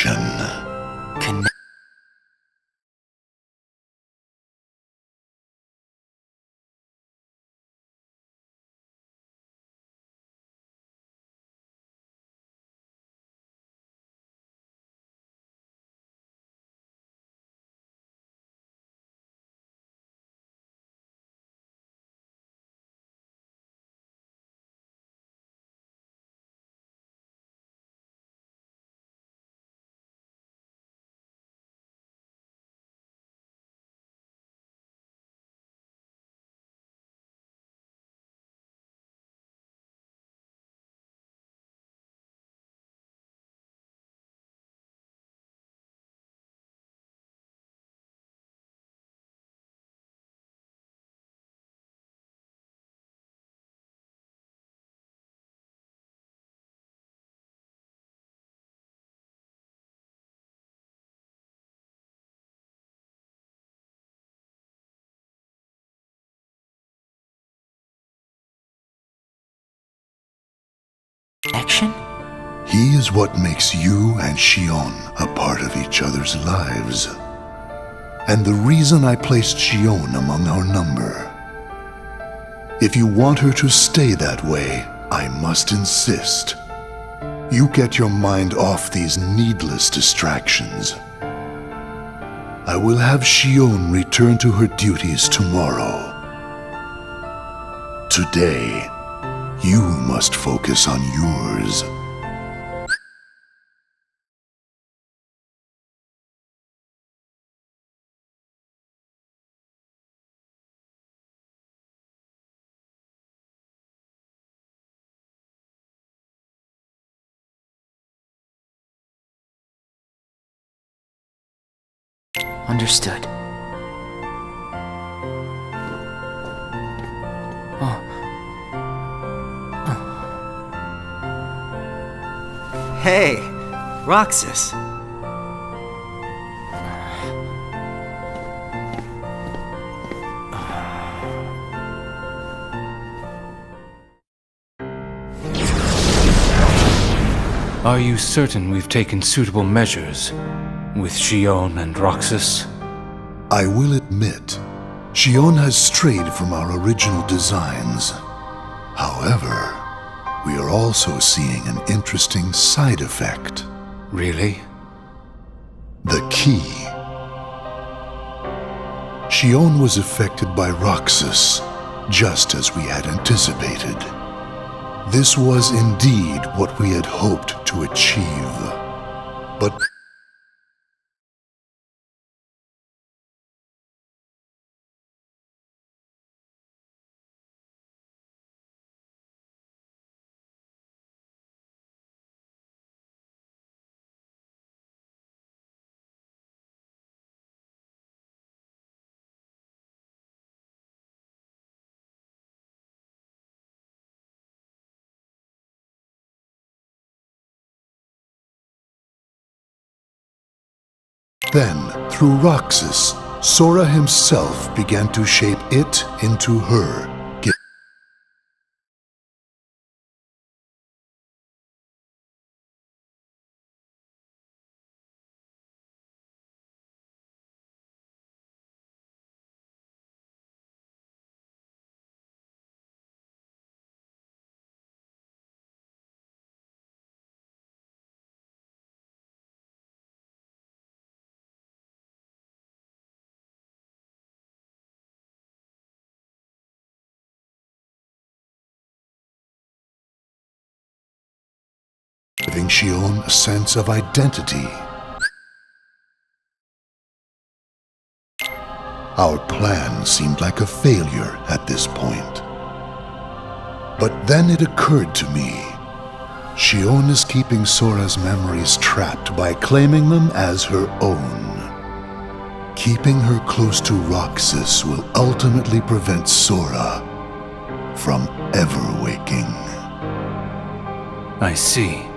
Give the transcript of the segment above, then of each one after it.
connection. Connection? He is what makes you and Shion a part of each other's lives. And the reason I placed Shion among our number. If you want her to stay that way, I must insist. You get your mind off these needless distractions. I will have Shion return to her duties tomorrow. Today, you must focus on yours. Understood. Hey, Roxas. Are you certain we've taken suitable measures with Shion and Roxas? I will admit, Shion has strayed from our original designs. However, we are also seeing an interesting side effect. Really? The key. Shion was affected by Roxas, just as we had anticipated. This was indeed what we had hoped to achieve. But then, through Roxas, Sora himself began to shape it into her. Giving Shion a sense of identity. Our plan seemed like a failure at this point. But then it occurred to me, Shion is keeping Sora's memories trapped by claiming them as her own. Keeping her close to Roxas will ultimately prevent Sora from ever waking. I see.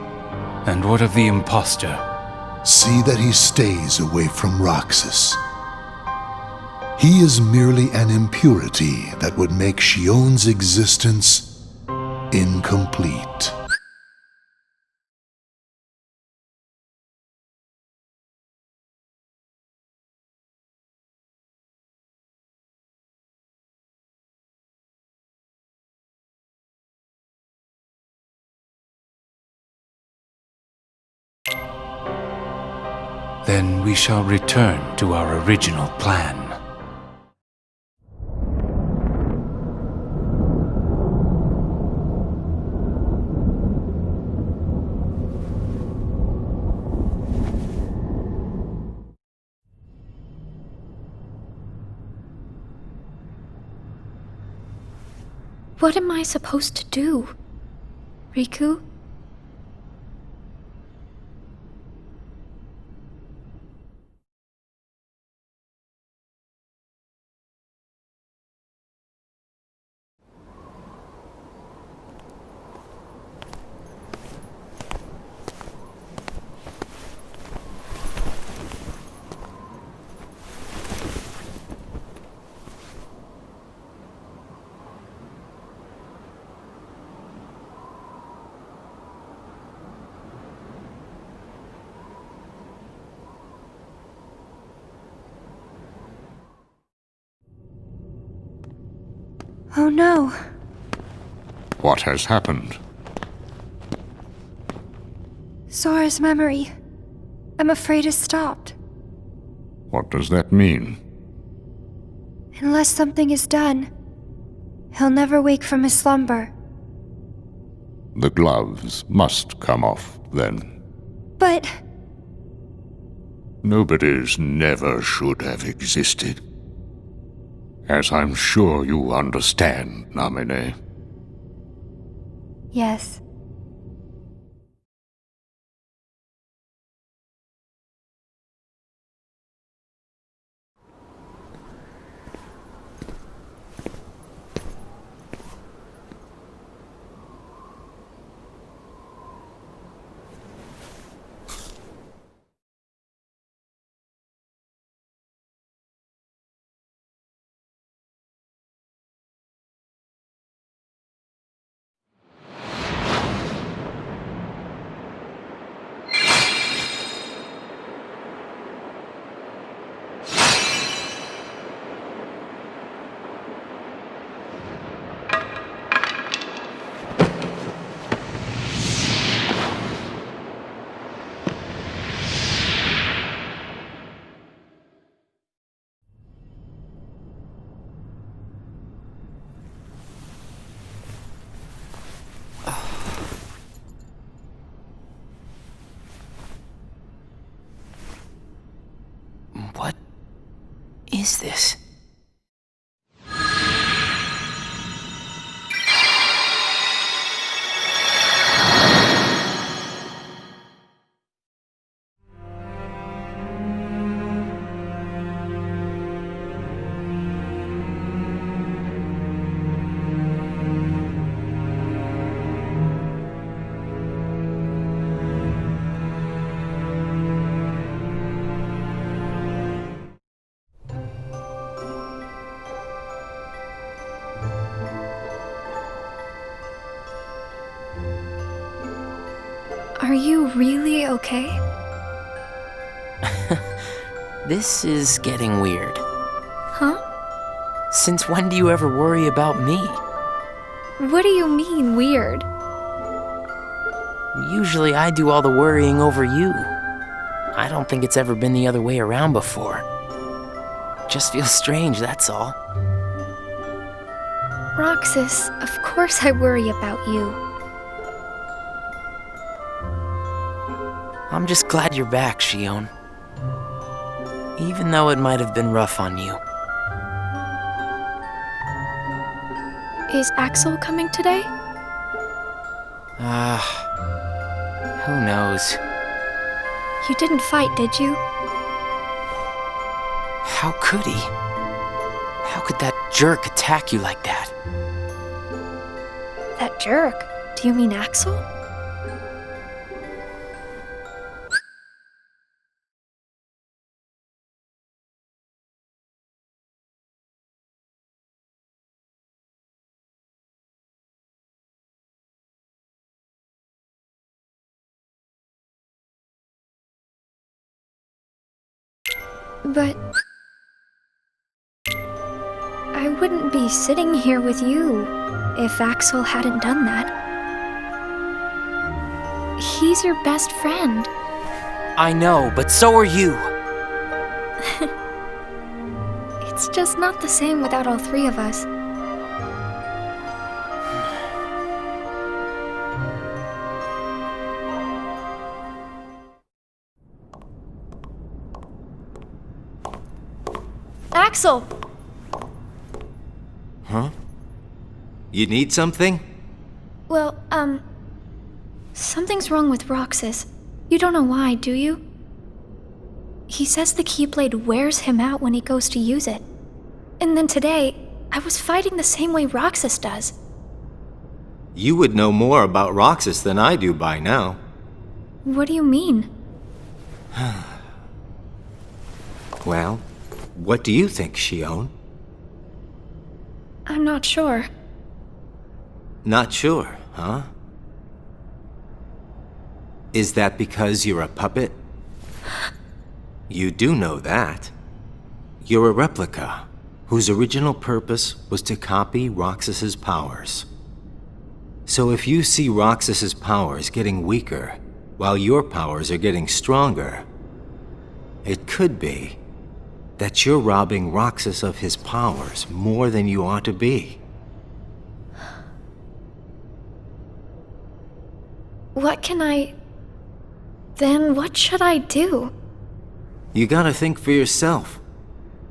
And what of the imposter? See that he stays away from Roxas. He is merely an impurity that would make Shion's existence incomplete. then we shall return to our original plan. What am I supposed to do? Riku? Oh no. What has happened? Sora's memory. I'm afraid it's stopped. What does that mean? Unless something is done, he'll never wake from his slumber. The gloves must come off, then. But... Nobody's never should have existed. As I'm sure you understand, Namine. yes. What is this? Are you really okay? This is getting weird. Huh? Since when do you ever worry about me? What do you mean, weird? Usually I do all the worrying over you. I don't think it's ever been the other way around before. Just feels strange, that's all. Roxas, of course I worry about you. I'm just glad you're back, Shion. Even though it might have been rough on you. Is Axel coming today? Who knows? You didn't fight, did you? How could he? How could that jerk attack you like that? That jerk? Do you mean Axel? But I wouldn't be sitting here with you if Axel hadn't done that. He's your best friend. I know, but so are you. It's just not the same without all three of us. Axel! Huh? You need something? Well, something's wrong with Roxas. You don't know why, do you? He says the Keyblade wears him out when he goes to use it. And then today, I was fighting the same way Roxas does. You would know more about Roxas than I do by now. What do you mean? Well, what do you think, Shion? I'm not sure. Not sure, huh? Is that because you're a puppet? You do know that. You're a replica, whose original purpose was to copy Roxas's powers. So if you see Roxas's powers getting weaker, while your powers are getting stronger, it could be that you're robbing Roxas of his powers more than you ought to be. Then what should I do? You gotta think for yourself,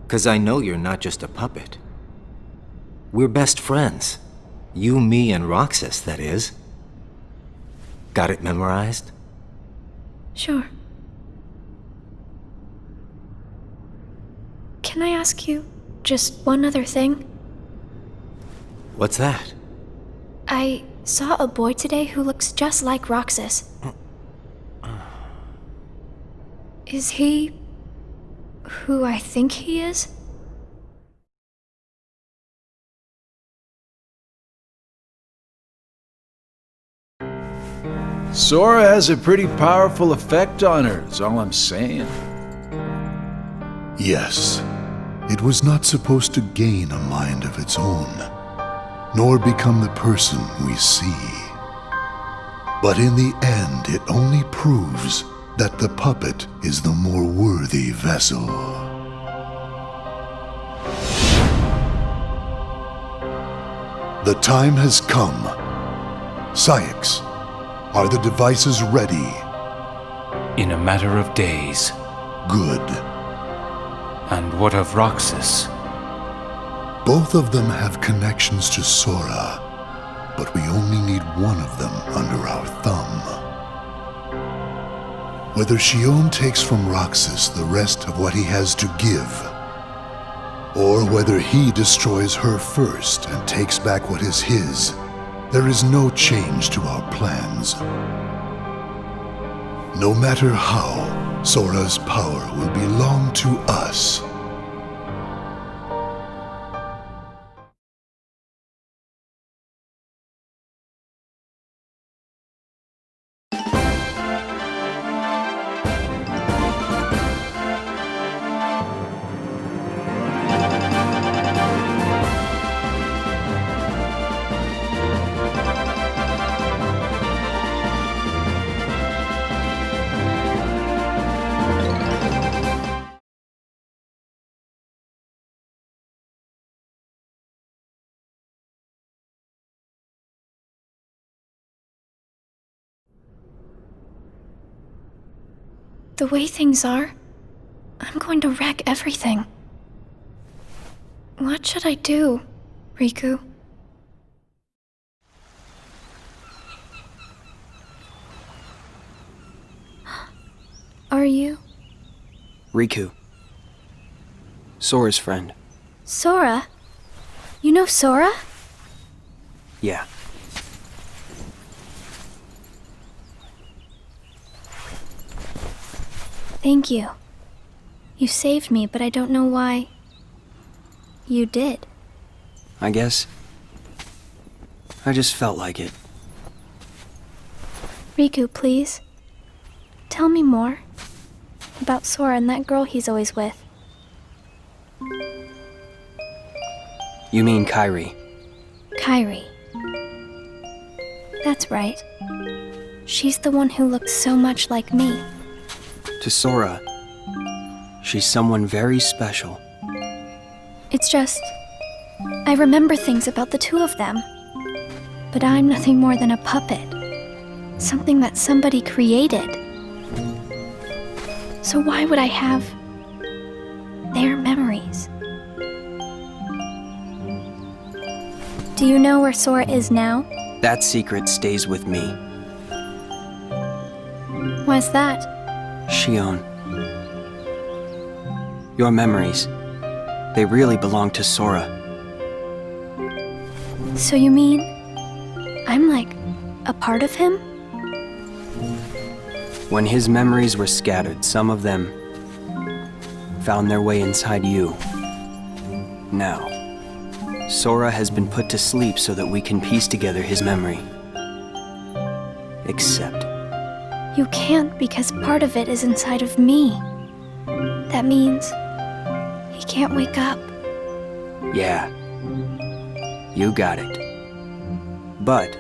'cause I know you're not just a puppet. We're best friends. You, me, and Roxas, that is. Got it memorized? Sure. Can I ask you just one other thing? What's that? I saw a boy today who looks just like Roxas. Is he who I think he is? Sora has a pretty powerful effect on her, is all I'm saying. Yes, it was not supposed to gain a mind of its own, nor become the person we see. But in the end, it only proves that the puppet is the more worthy vessel. The time has come. Syx, are the devices ready? In a matter of days. Good. And what of Roxas? Both of them have connections to Sora, but we only need one of them under our thumb. Whether Shion takes from Roxas the rest of what he has to give, or whether he destroys her first and takes back what is his, there is no change to our plans. No matter how, Sora's power will belong to us. The way things are, I'm going to wreck everything. What should I do, Riku? Are you? Riku. Sora's friend. Sora? You know Sora? Yeah. Thank you. You saved me, but I don't know why. You did. I guess. I just felt like it. Riku, please. Tell me more. About Sora and that girl he's always with. You mean Kairi? Kairi. That's right. She's the one who looks so much like me. To Sora, she's someone very special. It's just, I remember things about the two of them. But I'm nothing more than a puppet. Something that somebody created. So why would I have their memories? Do you know where Sora is now? That secret stays with me. Why's that? Shion. Your memories, they really belong to Sora. So you mean I'm like a part of him? When his memories were scattered, some of them found their way inside you. Now, Sora has been put to sleep so that we can piece together his memory. Except, You can't because part of it is inside of me. That means he can't wake up. yeah, you got it. But,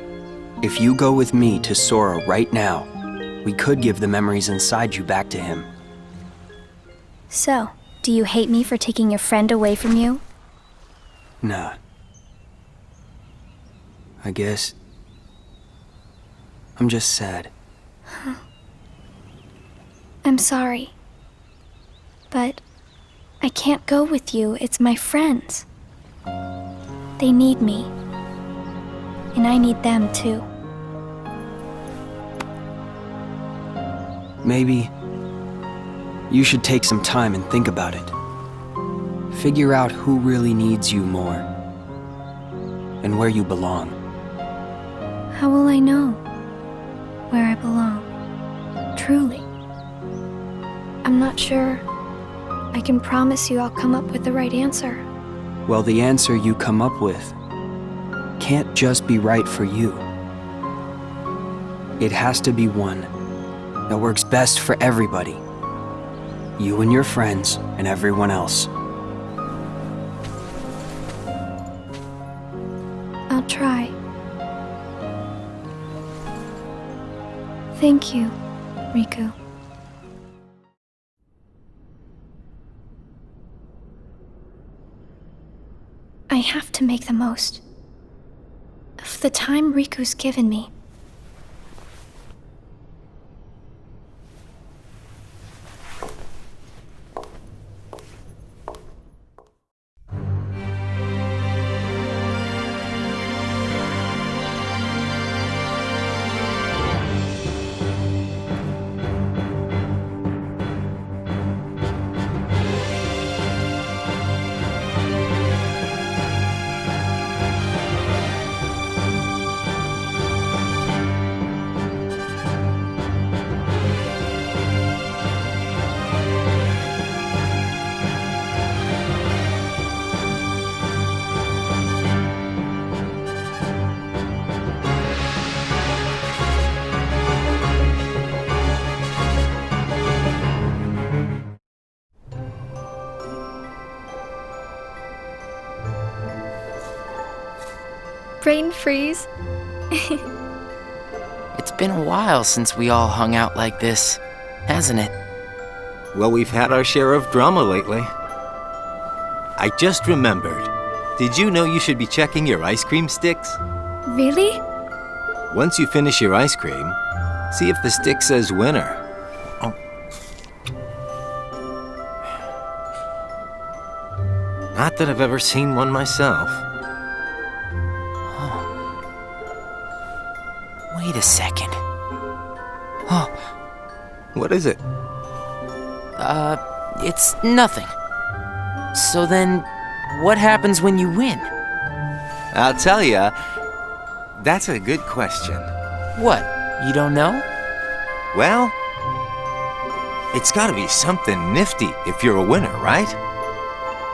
if you go with me to Sora right now, we could give the memories inside you back to him. So, do you hate me for taking your friend away from you? Nah. I guess I'm just sad. I'm sorry. But I can't go with you. It's my friends. They need me. And I need them too. Maybe you should take some time and think about it. Figure out who really needs you more and where you belong. How will I know where I belong? Truly. I'm not sure I can promise you I'll come up with the right answer. Well, the answer you come up with can't just be right for you. It has to be one that works best for everybody. You and your friends and everyone else. I'll try. Thank you, Riku. I have to make the most of the time Riku's given me. Brain freeze. It's been a while since we all hung out like this, hasn't it? Well, we've had our share of drama lately. I just remembered. Did you know you should be checking your ice cream sticks? Really? Once you finish your ice cream, see if the stick says winner. Oh. Not that I've ever seen one myself. Wait a second. Oh, what is it? It's nothing. So then, what happens when you win? I'll tell ya. That's a good question. What, you don't know? Well, it's gotta be something nifty if you're a winner, right?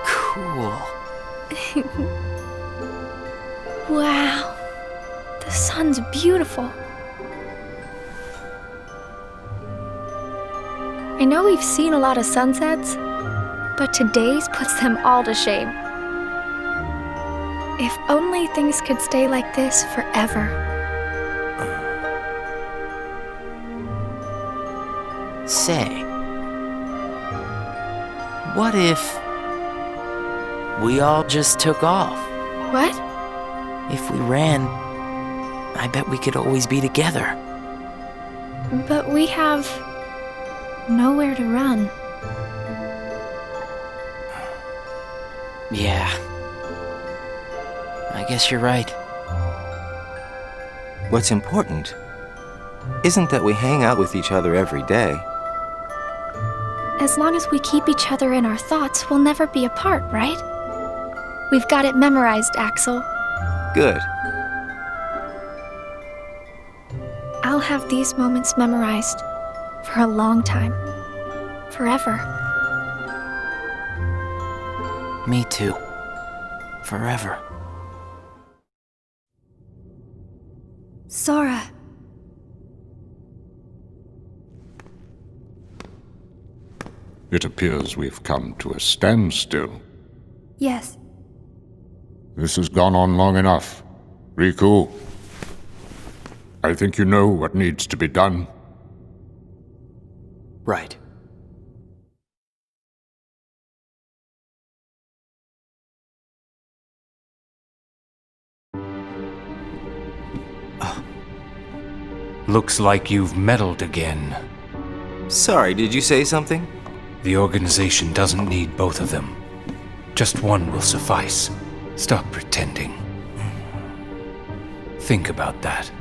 Cool. Wow. The sun's beautiful. I know we've seen a lot of sunsets, but today's puts them all to shame. If only things could stay like this forever. Say, What if we all just took off? What? If we ran, I bet we could always be together. But we have nowhere to run. Yeah. I guess you're right. What's important isn't that we hang out with each other every day. As long as we keep each other in our thoughts, we'll never be apart, right? We've got it memorized, Axel. Good. I'll have these moments memorized for a long time. Forever. Me too. Forever. Sora. It appears we've come to a standstill. Yes. This has gone on long enough. Riku, I think you know what needs to be done. Right. Looks like you've meddled again. Sorry, did you say something? The organization doesn't need both of them. Just one will suffice. Stop pretending. Think about that.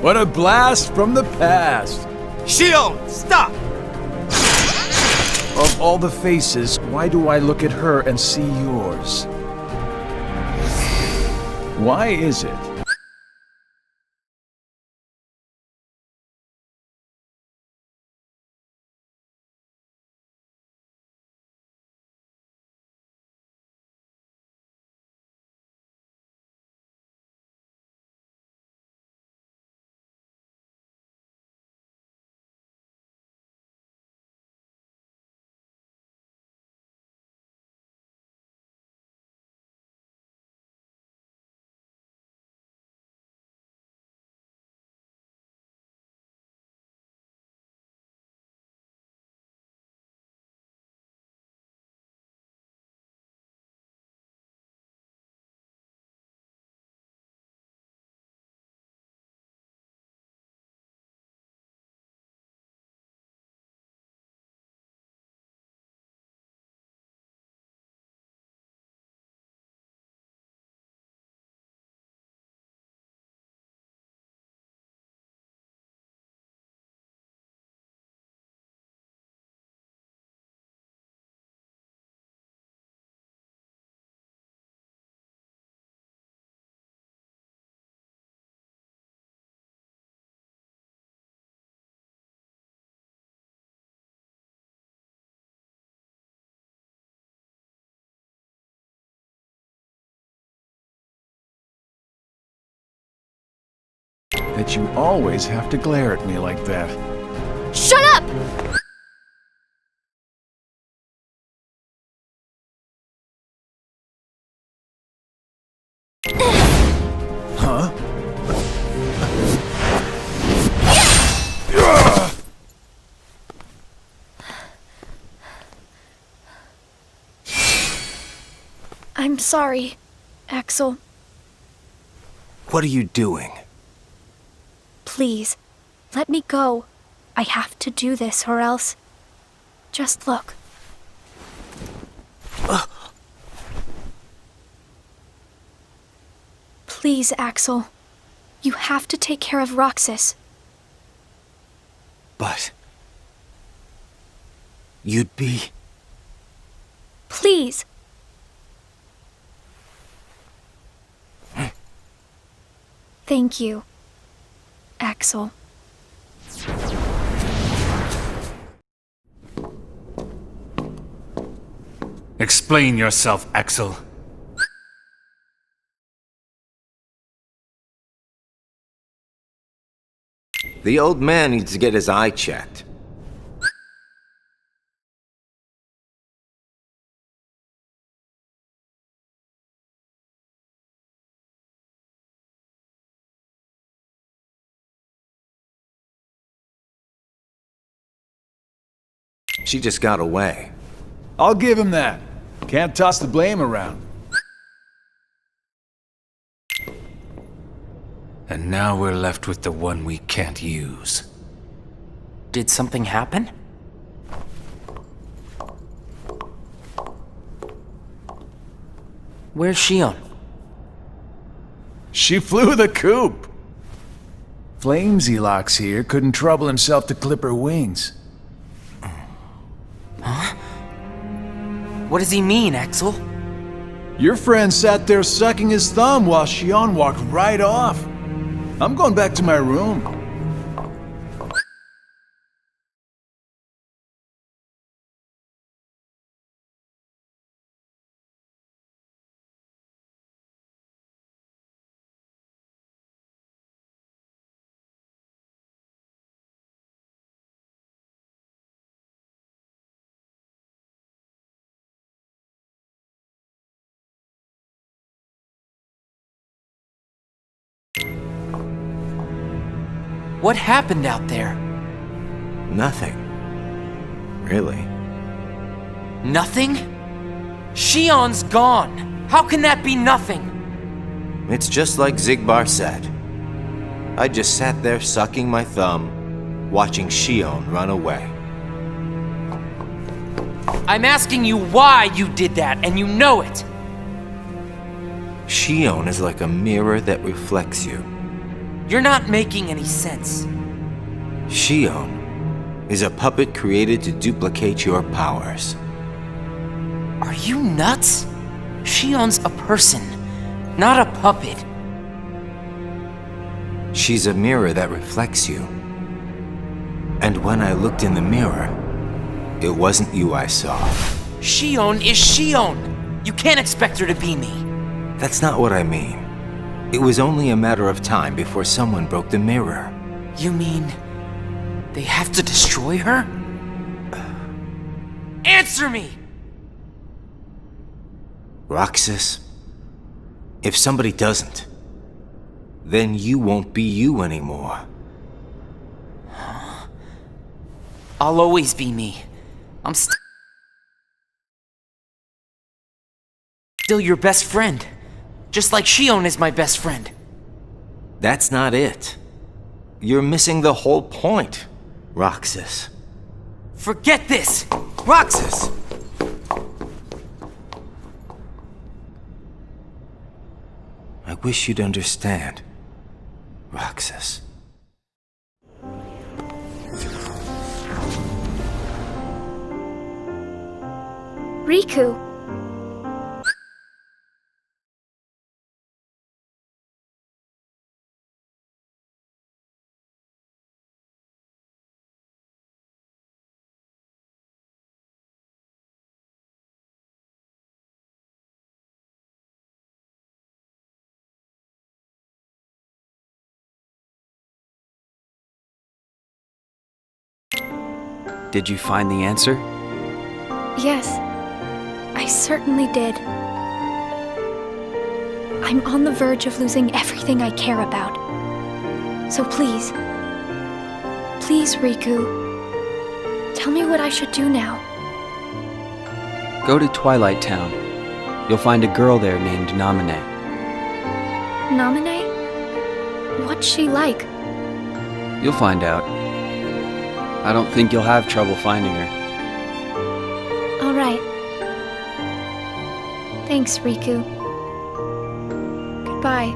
What a blast from the past! Shion, stop! Of all the faces, why do I look at her and see yours? Why is it? That you always have to glare at me like that. Shut up! Huh? I'm sorry, Axel. What are you doing? Please, let me go. I have to do this or else... Just look. Please, Axel. You have to take care of Roxas. But you'd be... Please. Thank you, Axel. Explain yourself, Axel. The old man needs to get his eye checked. She just got away. I'll give him that. Can't toss the blame around. And now we're left with the one we can't use. Did something happen? Where's Shion? She flew the coop. Flamesy Locks here couldn't trouble himself to clip her wings. What does he mean, Axel? Your friend sat there sucking his thumb while Shion walked right off. I'm going back to my room. What happened out there? Nothing. Really. Nothing? Shion's gone. How can that be nothing? It's just like Zigbar said. I just sat there sucking my thumb, watching Shion run away. I'm asking you why you did that, and you know it. Shion is like a mirror that reflects you. You're not making any sense. Shion is a puppet created to duplicate your powers. Are you nuts? Shion's a person, not a puppet. She's a mirror that reflects you. And when I looked in the mirror, it wasn't you I saw. Shion is Shion. You can't expect her to be me. That's not what I mean. It was only a matter of time before someone broke the mirror. You mean they have to destroy her? Answer me! Roxas, if somebody doesn't, then you won't be you anymore. I'll always be me. I'm still your best friend. Just like Shion is my best friend. That's not it. You're missing the whole point, Roxas. Forget this! Roxas! I wish you'd understand, Roxas. Riku. Did you find the answer? Yes, I certainly did. I'm on the verge of losing everything I care about. So please, Riku, tell me what I should do now. Go to Twilight Town. You'll find a girl there named Namine. Namine? What's she like? You'll find out. I don't think you'll have trouble finding her. All right. Thanks, Riku. Goodbye.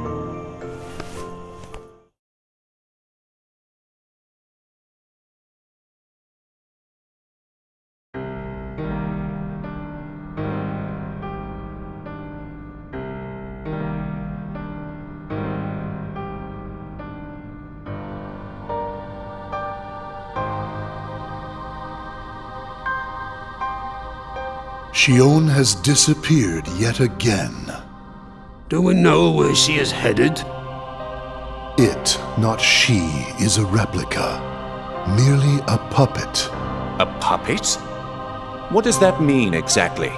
Shion has disappeared yet again. Do we know where she is headed? It, not she, is a replica. Merely a puppet. A puppet? What does that mean exactly?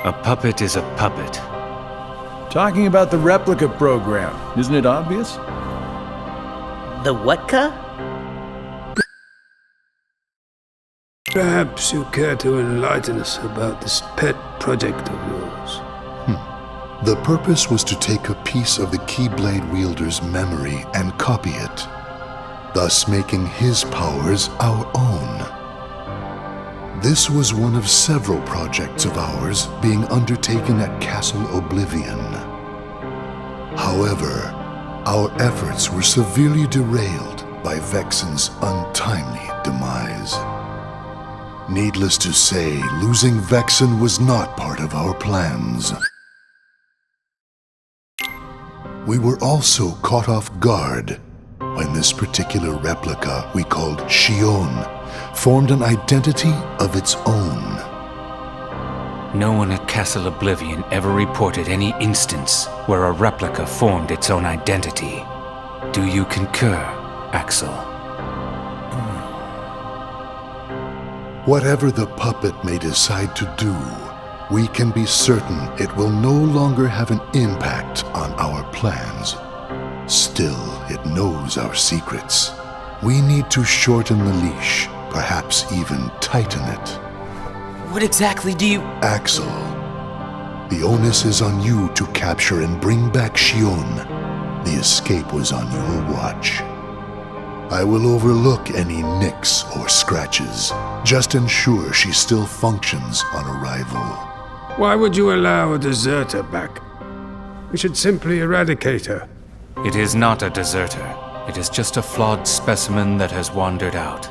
A puppet is a puppet. Talking about the replica program, isn't it obvious? The what-ca? Perhaps you care to enlighten us about this pet project of yours. The purpose was to take a piece of the Keyblade wielder's memory and copy it, thus making his powers our own. This was one of several projects of ours being undertaken at Castle Oblivion. However, our efforts were severely derailed by Vexen's untimely demise. Needless to say, losing Vexen was not part of our plans. We were also caught off guard when this particular replica we called Shion formed an identity of its own. No one at Castle Oblivion ever reported any instance where a replica formed its own identity. Do you concur, Axel? Whatever the puppet may decide to do, we can be certain it will no longer have an impact on our plans. Still, it knows our secrets. We need to shorten the leash, perhaps even tighten it. What exactly do you... Axel, the onus is on you to capture and bring back Shion. The escape was on your watch. I will overlook any nicks or scratches. Just ensure she still functions on arrival. Why would you allow a deserter back? We should simply eradicate her. It is not a deserter. It is just a flawed specimen that has wandered out.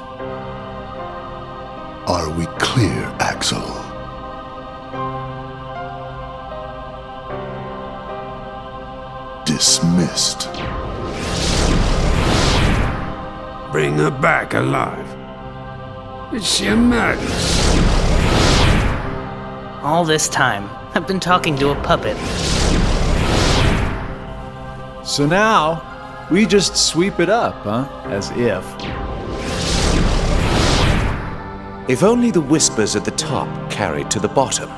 Are we clear, Axel? Dismissed. Bring her back alive. Is she a madness? All this time, I've been talking to a puppet. So now, we just sweep it up, huh? As if. If only the whispers at the top carried to the bottom.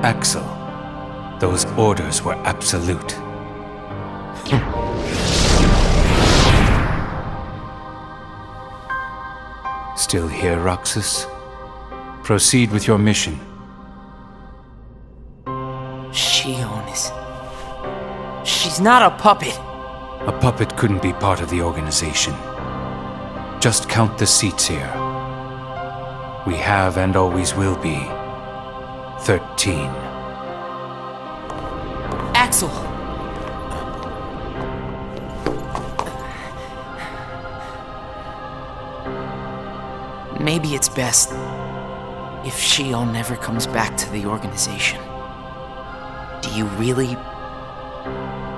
Axel, those orders were absolute. Still here, Roxas? Proceed with your mission. Shion is... She's not a puppet. A puppet couldn't be part of the organization. Just count the seats here. We have and always will be 13. Axel! Maybe it's best if Shion never comes back to the organization. Do you really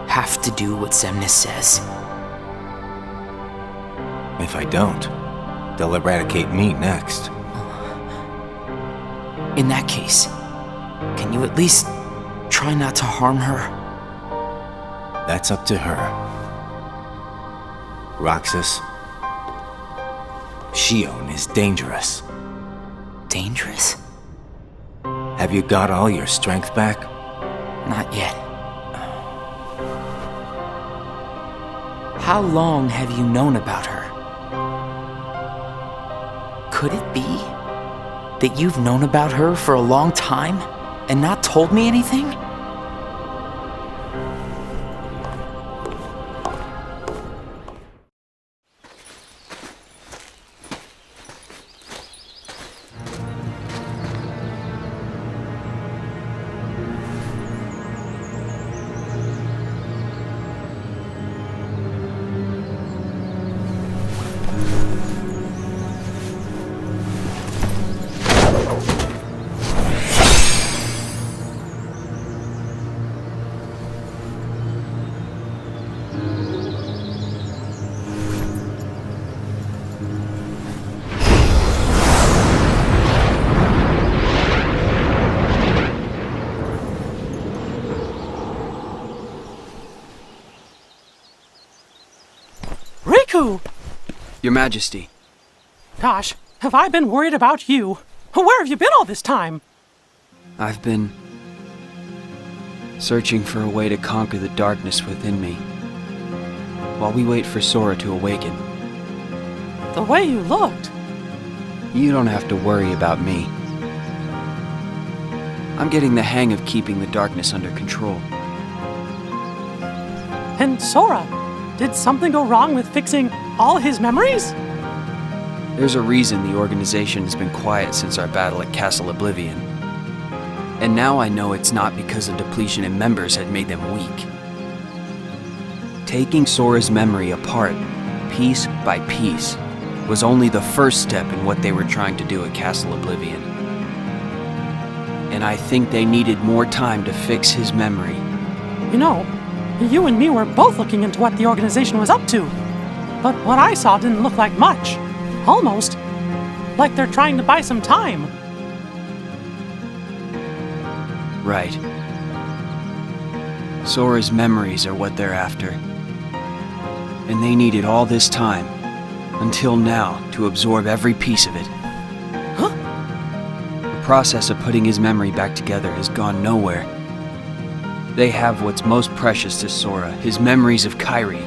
have to do what Xemnas says? If I don't, they'll eradicate me next. In that case, can you at least try not to harm her? That's up to her. Roxas, Shion is dangerous. Dangerous? Have you got all your strength back? Not yet. How long have you known about her? Could it be that you've known about her for a long time and not told me anything? Riku! Your Majesty. Gosh, have I been worried about you? Where have you been all this time? I've been searching for a way to conquer the darkness within me, while we wait for Sora to awaken. The way you looked. You don't have to worry about me. I'm getting the hang of keeping the darkness under control. And Sora, did something go wrong with fixing all his memories? There's a reason the organization has been quiet since our battle at Castle Oblivion. And now I know it's not because a depletion in members had made them weak. Taking Sora's memory apart, piece by piece, was only the first step in what they were trying to do at Castle Oblivion. And I think they needed more time to fix his memory. You know, you and me were both looking into what the organization was up to. But what I saw didn't look like much. Almost like they're trying to buy some time. Right. Sora's memories are what they're after. And they needed all this time, until now, to absorb every piece of it. Huh? The process of putting his memory back together has gone nowhere. They have what's most precious to Sora, his memories of Kairi.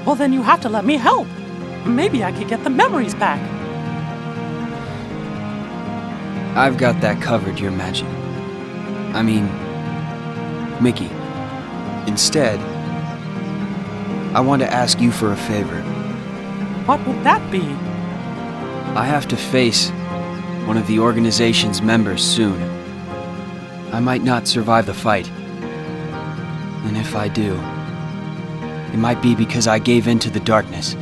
Well, then you have to let me help. Maybe I could get the memories back. I've got that covered, Your Majesty. I mean, Mickey. Instead, I want to ask you for a favor. What would that be? I have to face one of the organization's members soon. I might not survive the fight. And if I do, it might be because I gave in to the darkness.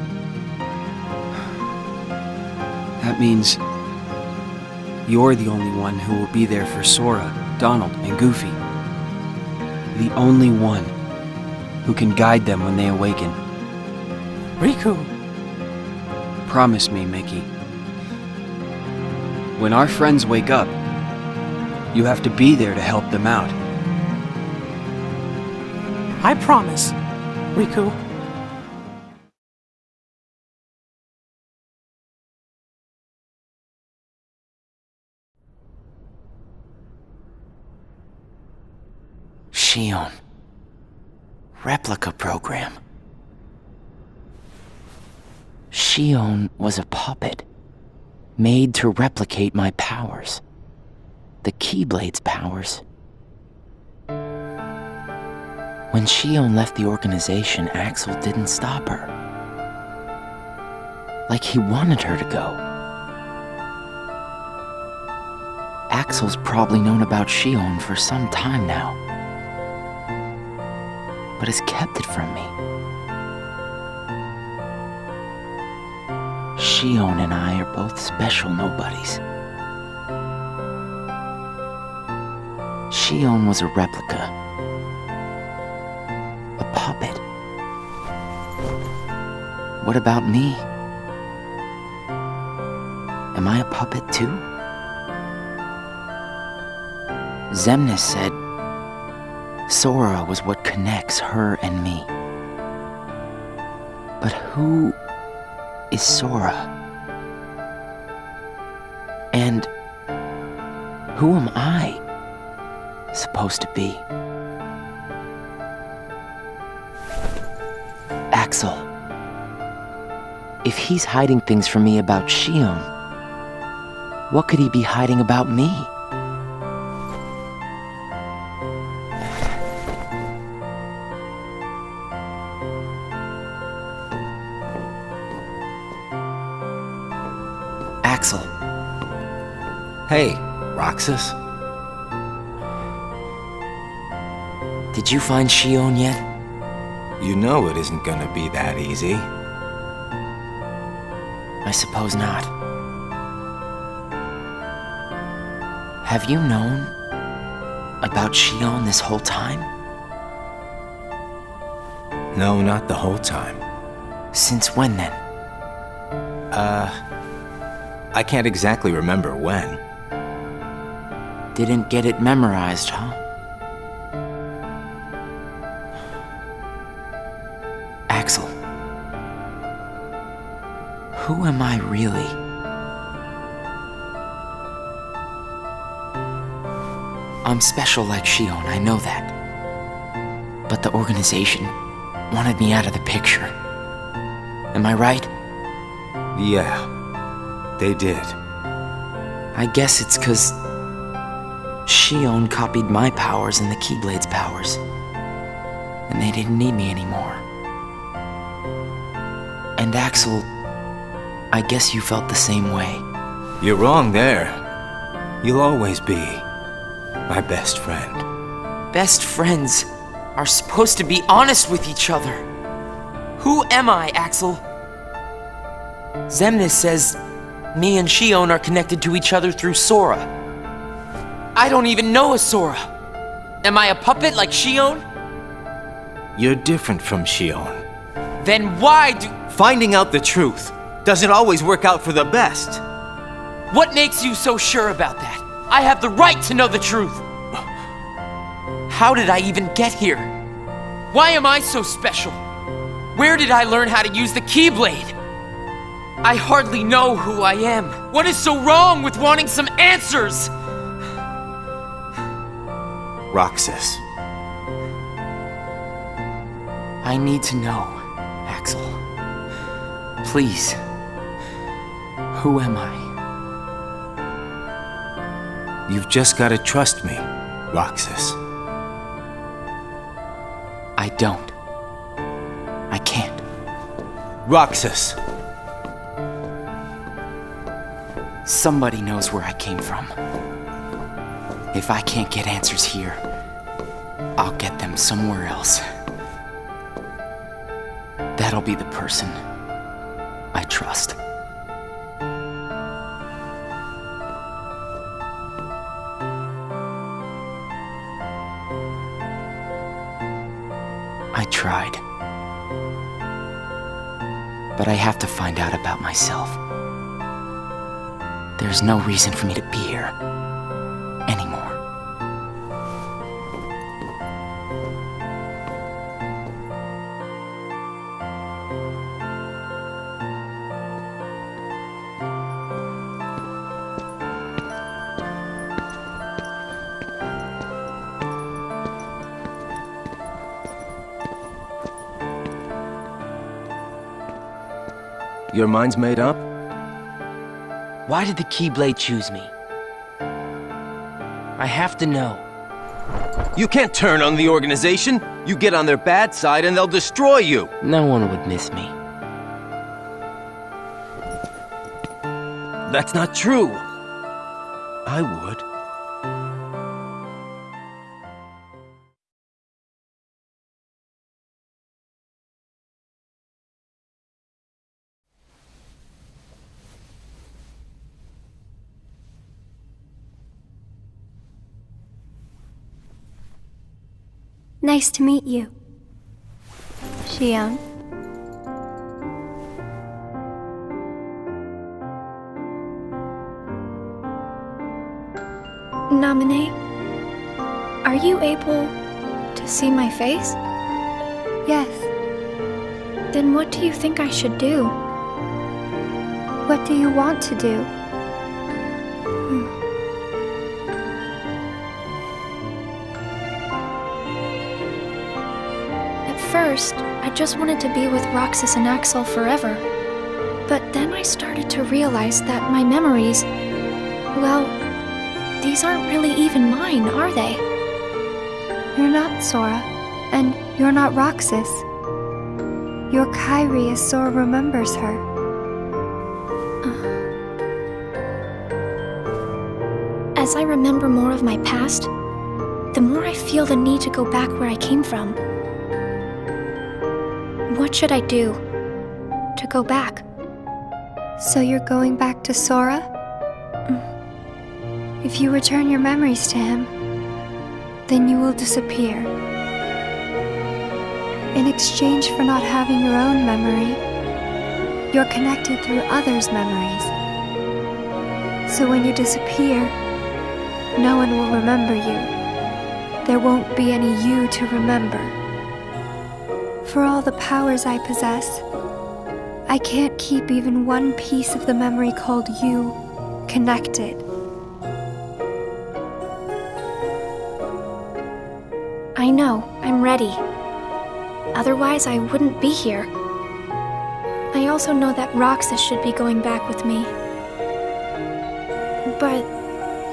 That means you're the only one who will be there for Sora, Donald, and Goofy. The only one who can guide them when they awaken. Riku. Promise me, Mickey. When our friends wake up, you have to be there to help them out. I promise, Riku. Shion. Replica program. Shion was a puppet, made to replicate my powers. The Keyblade's powers. When Shion left the organization, Axel didn't stop her. Like he wanted her to go. Axel's probably known about Shion for some time now, but has kept it from me. Shion and I are both special nobodies. Shion was a replica. A puppet. What about me? Am I a puppet too? Xemnas said Sora was what connects her and me. But who is Sora? And who am I supposed to be? Axel. If he's hiding things from me about Shion, what could he be hiding about me? Axel. Hey, Roxas. Did you find Shion yet? You know it isn't gonna be that easy. I suppose not. Have you known about Shion this whole time? No, not the whole time. Since when then? I can't exactly remember when. Didn't get it memorized, huh? Axel, Who am I really? I'm special like Shion, I know that. But the organization wanted me out of the picture. Am I right? Yeah, they did. I guess it's 'cause Shion copied my powers and the Keyblade's powers. And they didn't need me anymore. And Axel, I guess you felt the same way. You're wrong there. You'll always be my best friend. Best friends are supposed to be honest with each other. Who am I, Axel? Xemnas says me and Shion are connected to each other through Sora. I don't even know a Sora. Am I a puppet like Shion? You're different from Shion. Then why do... Finding out the truth doesn't always work out for the best. What makes you so sure about that? I have the right to know the truth. How did I even get here? Why am I so special? Where did I learn how to use the Keyblade? I hardly know who I am. What is so wrong with wanting some answers? Roxas. I need to know, Axel. Please. Who am I? You've just gotta trust me, Roxas. I don't. I can't. Roxas! Somebody knows where I came from. If I can't get answers here, I'll get them somewhere else. That'll be the person I trust. I tried. But I have to find out about myself. There's no reason for me to be here anymore. Your mind's made up? Why did the Keyblade choose me? I have to know. You can't turn on the organization. You get on their bad side and they'll destroy you. No one would miss me. That's not true. I would. Nice to meet you, Shion. Namine, are you able to see my face? Yes. Then what do you think I should do? What do you want to do? First, I just wanted to be with Roxas and Axel forever. But then I started to realize that my memories, well, these aren't really even mine, are they? You're not Sora, and you're not Roxas. You're Kairi as Sora remembers her. As I remember more of my past, the more I feel the need to go back where I came from. What should I do to go back? So you're going back to Sora? If you return your memories to him, then you will disappear. In exchange for not having your own memory, you're connected through others' memories. So when you disappear, no one will remember you. There won't be any you to remember. For all the powers I possess, I can't keep even one piece of the memory called you connected. I know, I'm ready. Otherwise, I wouldn't be here. I also know that Roxas should be going back with me. But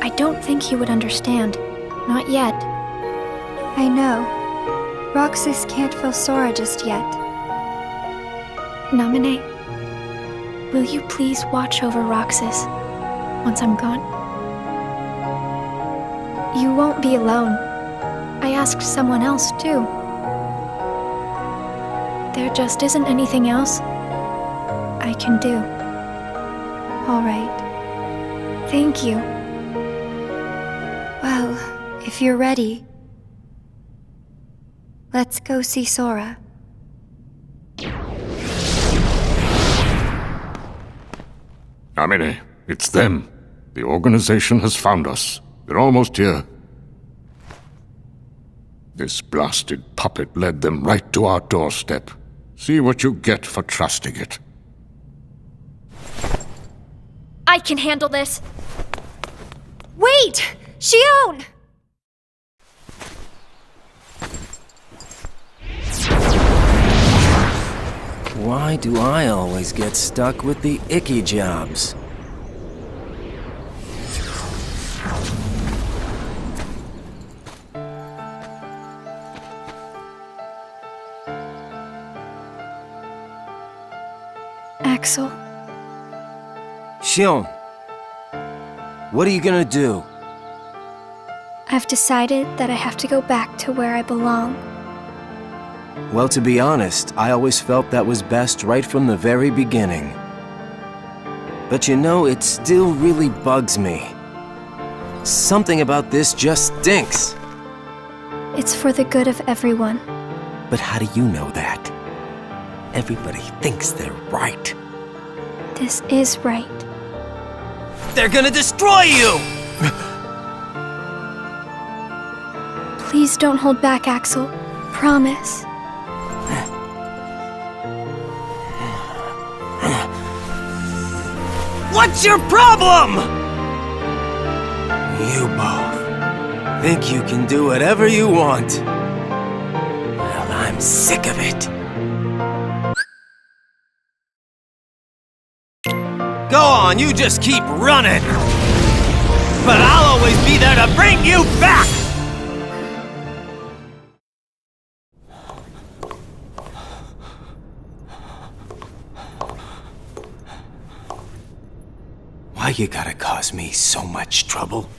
I don't think he would understand. Not yet. I know. Roxas can't feel Sora just yet. Namine, will you please watch over Roxas once I'm gone? You won't be alone. I asked someone else, too. There just isn't anything else I can do. All right. Thank you. Well, if you're ready, let's go see Sora. Amine, it's them. The organization has found us. They're almost here. This blasted puppet led them right to our doorstep. See what you get for trusting it. I can handle this. Wait! Shion! Why do I always get stuck with the icky jobs? Axel, Shion, what are you gonna do? I've decided that I have to go back to where I belong. Well, to be honest, I always felt that was best right from the very beginning. But you know, it still really bugs me. Something about this just stinks. It's for the good of everyone. But how do you know that? Everybody thinks they're right. This is right. They're gonna destroy you! Please don't hold back, Axel. Promise. What's your problem? You both think you can do whatever you want. Well, I'm sick of it. Go on, you just keep running. But I'll always be there to bring you back! Why you gotta cause me so much trouble?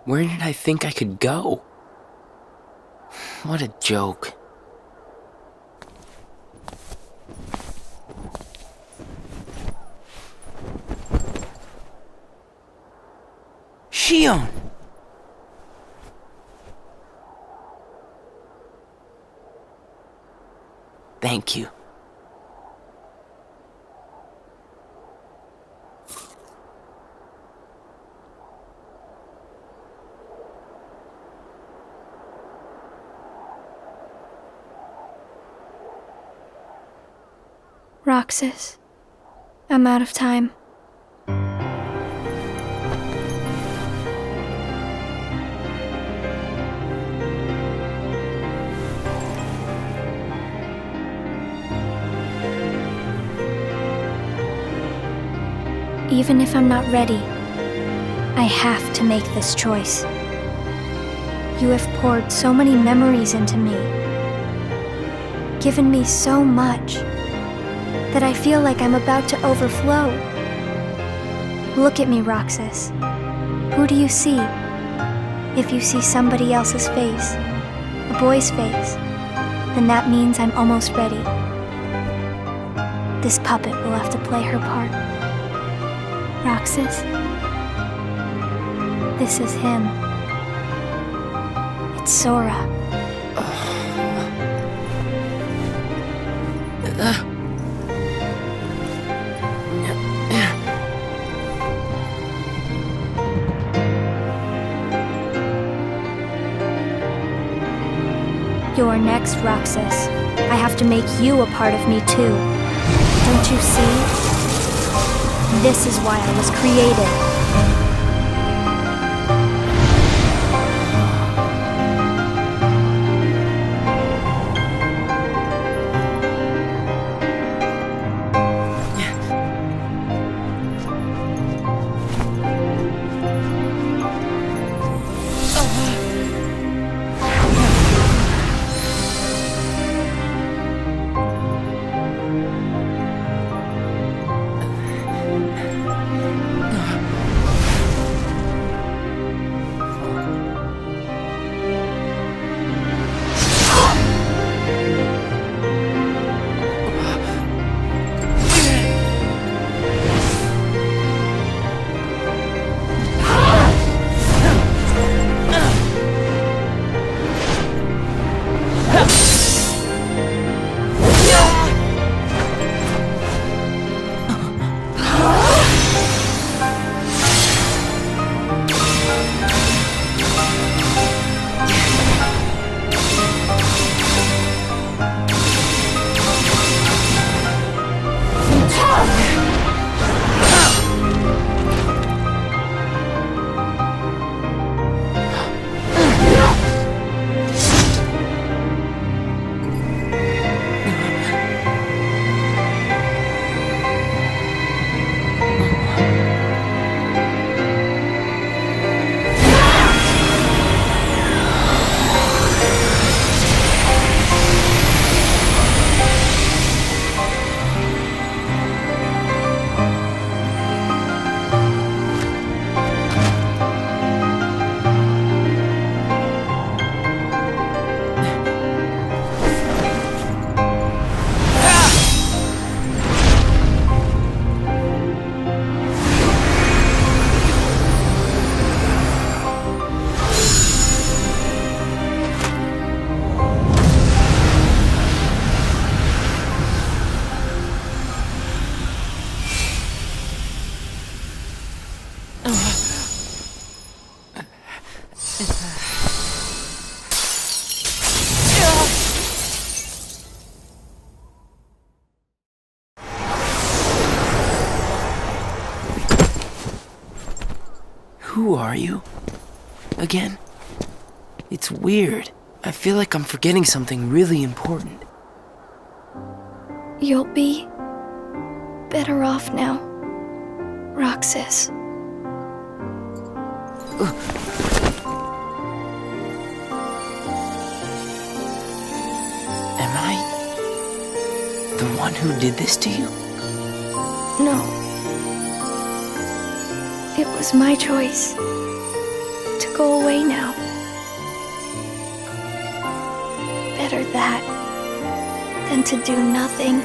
Where did I think I could go? What a joke. Shion! Thank you. Roxas, I'm out of time. Even if I'm not ready, I have to make this choice. You have poured so many memories into me, given me so much, that I feel like I'm about to overflow. Look at me, Roxas. Who do you see? If you see somebody else's face, a boy's face, then that means I'm almost ready. This puppet will have to play her part. Roxas, this is him. It's Sora. You're next, Roxas. I have to make you a part of me too. Don't you see? This is why I was created. Who are you? Again? It's weird. I feel like I'm forgetting something really important. You'll be better off now, Roxas. Am I the one who did this to you? No. It was my choice to go away now. Better that than to do nothing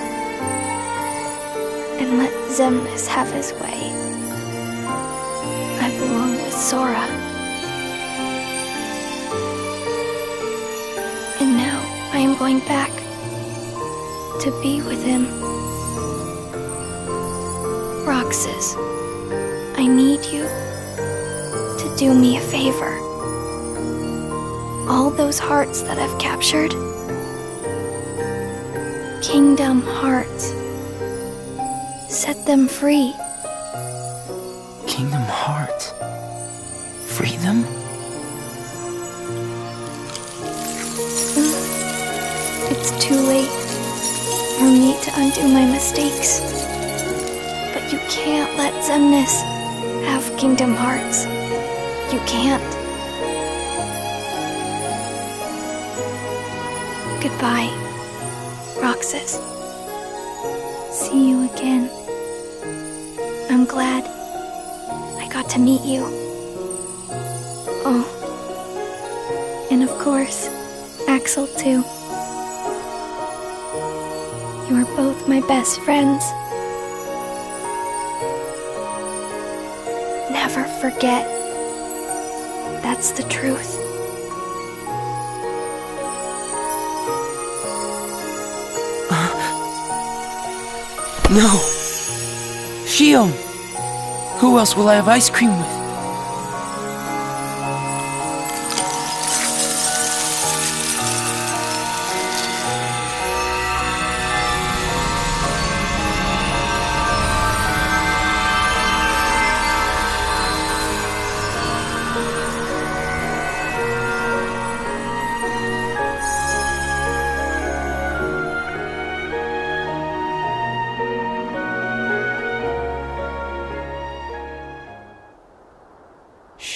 and let Xemnas have his way. I belong with Sora. And now I am going back to be with him. Roxas, I need you to do me a favor. All those hearts that I've captured, Kingdom Hearts, set them free. Kingdom Hearts? Free them? It's too late for me to undo my mistakes. But you can't let Xemnas have Kingdom Hearts. You can't. Goodbye, Roxas. See you again. I'm glad I got to meet you. Oh, And of course, Axel too. You are both my best friends. Never forget. That's the truth. No! Shion! Who else will I have ice cream with?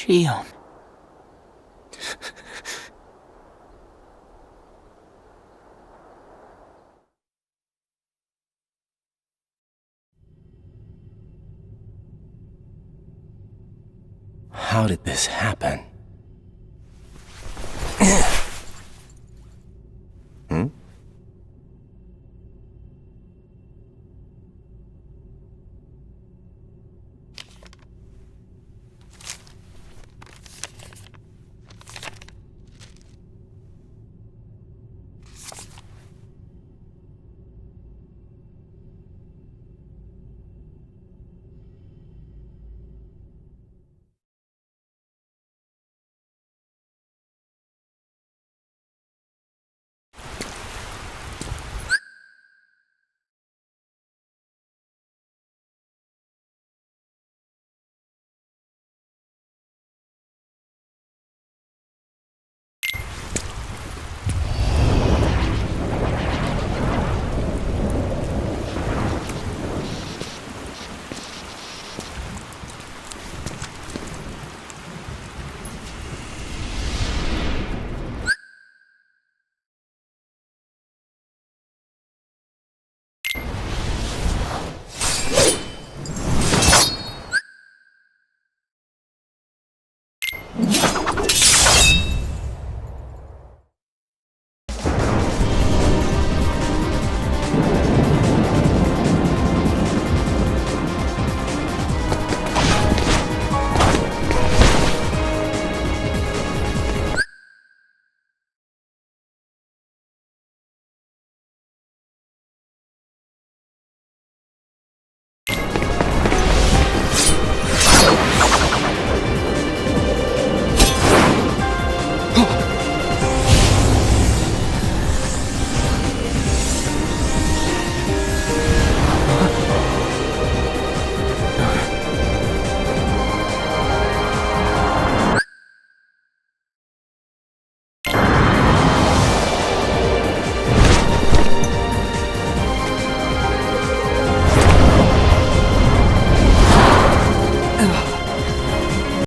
Shion. How did this happen? Hmm?